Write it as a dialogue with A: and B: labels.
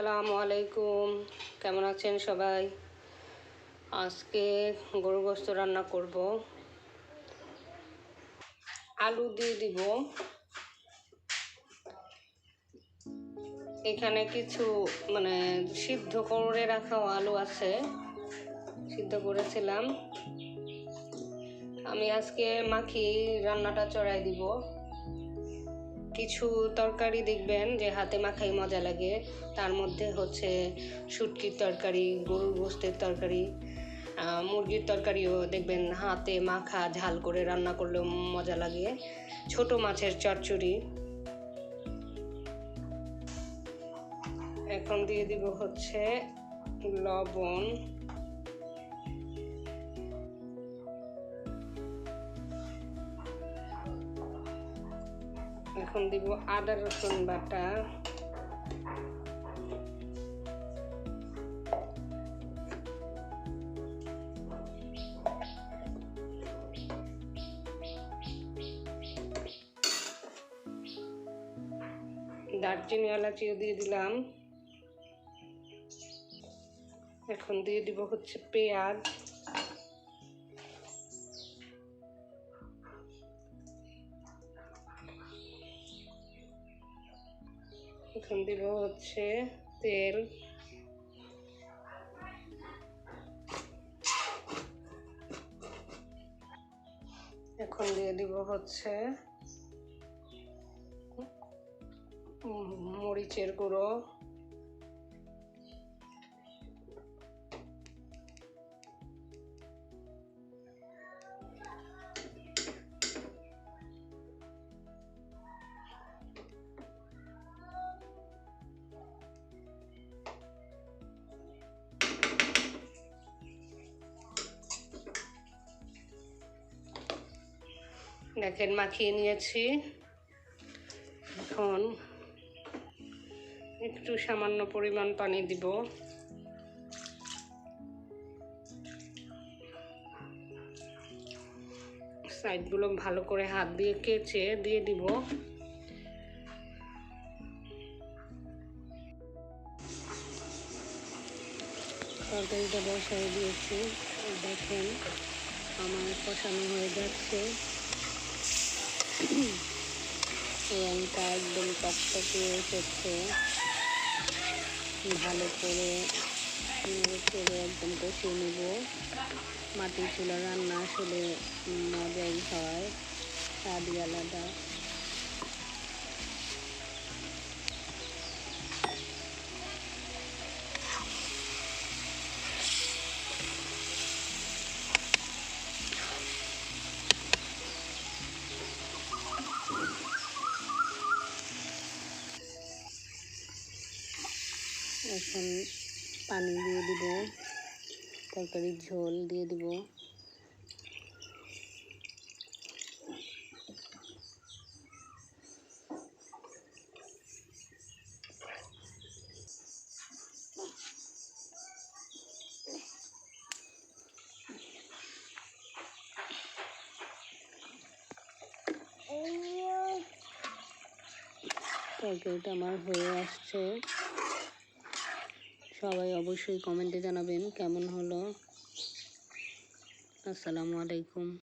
A: আসসালামু আলাইকুম, কেমন আছেন সবাই? আজকে গরু গোশত রান্না করব। আলু দিয়ে দিব। এখানে কিছু সিদ্ধ করে রাখা আলু আছে, সিদ্ধ করেছিলাম। আমি আজকে মাখি রান্নাটা চড়াই দিব। কিছু তরকারি দেখবেন যে হাতে মাখাই মজা লাগে, তার মধ্যে হচ্ছে শুটকির তরকারি, গরুর গোশতের তরকারি, মুরগির তরকারিও দেখবেন হাতে মাখা ঝাল করে রান্না করলেও মজা লাগে। ছোট মাছের চচ্চড়ি। এখন দিয়ে দিব হচ্ছে লবণ, এখন দিব আদা রসুন বাটা, দারচিনি এলাচিও দিয়ে দিলাম। এখন দিয়ে দিব হচ্ছে পেঁয়াজ, এখন দিব হচ্ছে তেল, এখন দিয়ে দিব হচ্ছে মরিচের গুঁড়ো, দেখেন মাখিয়ে নিয়েছি। এখন একটু সামান্য পরিমাণ পানি দিব। সাইডগুলো ভালো করে হাত দিয়ে কেচে দিয়ে দিব। তরকারিটা বসাই দিয়েছি, দেখেন আমার কষানো হয়ে যাচ্ছে। রঙটা একদম টকটকে এসেছে, ভালো করে একদম কষিয়ে নেব। মাটির চুলা রান্না আসলে মজাই হয়, স্বাদই আলাদা। এখন পানি দিয়ে দিব, তরকারির ঝোল দিয়ে দিব। তরকারিটা আমার হয়ে আসছে। সবাই অবশ্যই কমেন্টে জানাবেন কেমন হলো। আসসালামু আলাইকুম।